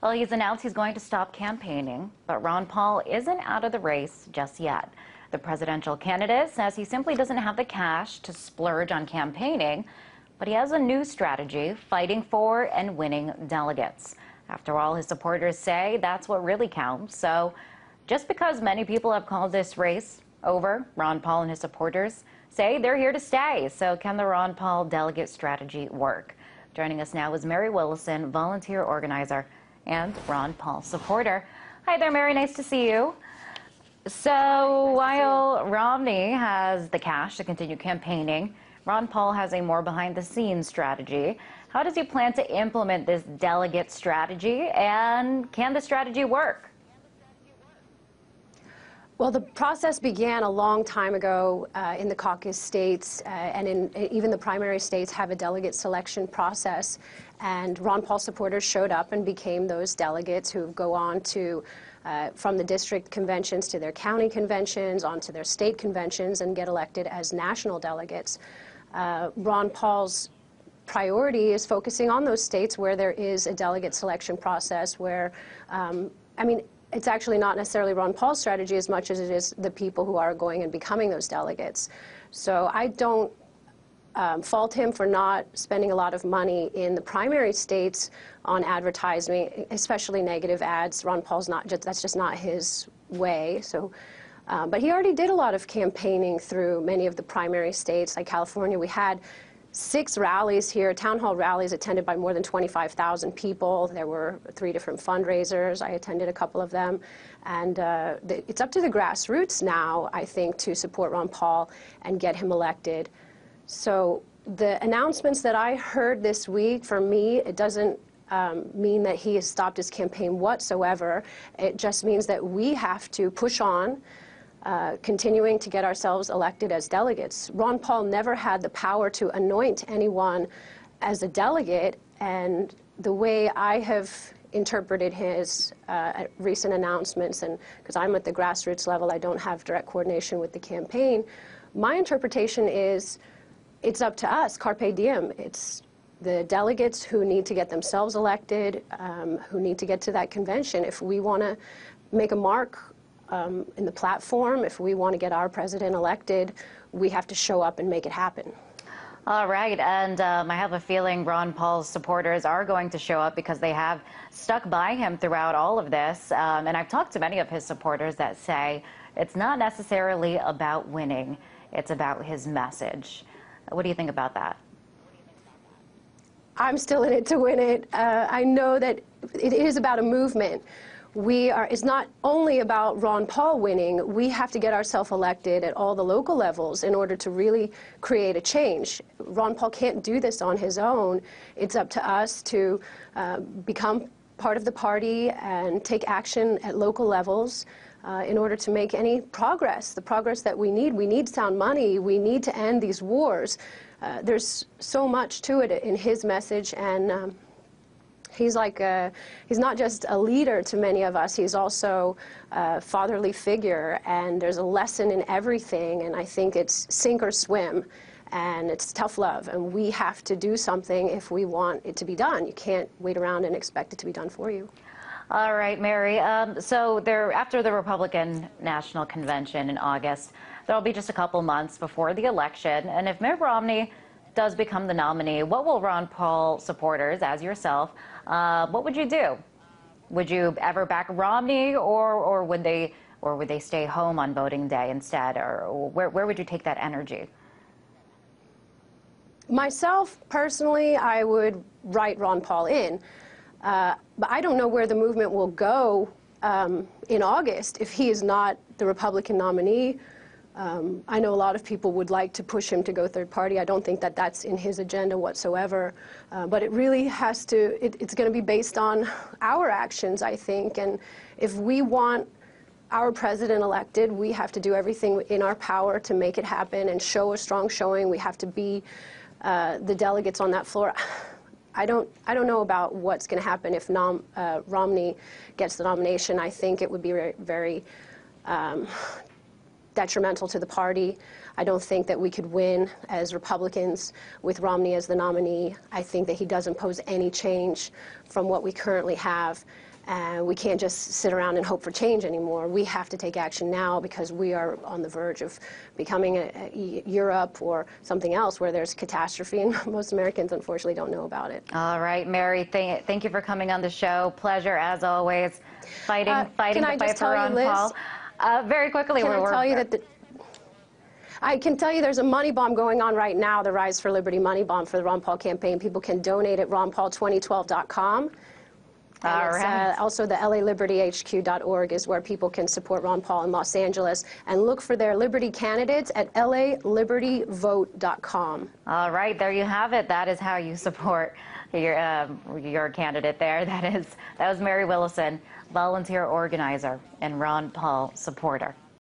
Well, he's announced he's going to stop campaigning, but Ron Paul isn't out of the race just yet. The presidential candidate says he simply doesn't have the cash to splurge on campaigning, but he has a new strategy, fighting for and winning delegates. After all, his supporters say that's what really counts. So just because many people have called this race over, Ron Paul and his supporters say they're here to stay. So can the Ron Paul delegate strategy work? Joining us now is Mary Willison, volunteer organizer and Ron Paul supporter. Hi there, Mary. Nice to see you. So while Romney has the cash to continue campaigning, Ron Paul has a more behind-the-scenes strategy. How does he plan to implement this delegate strategy, and can the strategy work? Well, the process began a long time ago in the caucus states, and even the primary states have a delegate selection process. And Ron Paul supporters showed up and became those delegates who go on to, from the district conventions to their county conventions, onto their state conventions, and get elected as national delegates. Ron Paul's priority is focusing on those states where there is a delegate selection process where, it's actually not necessarily Ron Paul's strategy as much as it is the people who are going and becoming those delegates. So I don't fault him for not spending a lot of money in the primary states on advertising, especially negative ads. Ron Paul's that's just not his way. So, but he already did a lot of campaigning through many of the primary states, like California. We had 6 rallies here, town hall rallies attended by more than 25,000 people. There were 3 different fundraisers. I attended a couple of them. And it's up to the grassroots now, I think, to support Ron Paul and get him elected. So the announcements that I heard this week, for me, it doesn't mean that he has stopped his campaign whatsoever. It just means that we have to push on, continuing to get ourselves elected as delegates. Ron Paul never had the power to anoint anyone as a delegate, and the way I have interpreted his recent announcements, and because I'm at the grassroots level, I don't have direct coordination with the campaign, my interpretation is it's up to us, carpe diem. It's the delegates who need to get themselves elected, who need to get to that convention. If we want to make a mark in the platform, if we want to get our president elected, we have to show up and make it happen. All right, and I have a feeling Ron Paul's supporters are going to show up because they have stuck by him throughout all of this. And I've talked to many of his supporters that say it's not necessarily about winning, it's about his message. What do you think about that? I'm still in it to win it. I know that it is about a movement. It's not only about Ron Paul winning. We have to get ourselves elected at all the local levels in order to really create a change. Ron Paul can't do this on his own. It's up to us to become part of the party and take action at local levels in order to make any progress, the progress that we need. We need sound money. We need to end these wars. There's so much to it in his message, and he's not just a leader to many of us, he's also a fatherly figure, and there's a lesson in everything, and I think it's sink or swim, and it's tough love, and we have to do something if we want it to be done. You can't wait around and expect it to be done for you. All right, Mary. So after the Republican National Convention in August, there'll be just a couple months before the election, and if Mitt Romney does become the nominee, what will Ron Paul supporters, as yourself, what would you do? Would you ever back Romney, or would they stay home on voting day instead, or where would you take that energy? Myself, personally, I would write Ron Paul in, but I don't know where the movement will go in August if he is not the Republican nominee. I know a lot of people would like to push him to go third party. I don't think that that's in his agenda whatsoever. But it really has to, it's going to be based on our actions, I think. And if we want our president elected, we have to do everything in our power to make it happen and show a strong showing. We have to be the delegates on that floor. I don't know about what's going to happen if Romney gets the nomination. I think it would be very detrimental to the party. I don't think that we could win as Republicans with Romney as the nominee. I think that he doesn't pose any change from what we currently have. And we can't just sit around and hope for change anymore. We have to take action now because we are on the verge of becoming Europe or something else where there's catastrophe, and most Americans unfortunately don't know about it. All right, Mary, thank you for coming on the show. Pleasure as always. Fighting the fight for Ron Paul. Very quickly, I can tell you there's a money bomb going on right now, the Rise for Liberty money bomb for the Ron Paul campaign. People can donate at ronpaul2012.com. All right. Also, the LALibertyHQ.org is where people can support Ron Paul in Los Angeles, and look for their Liberty candidates at LALibertyVote.com. All right, there you have it. That is how you support your candidate there. That was Mary Willison, volunteer organizer and Ron Paul supporter.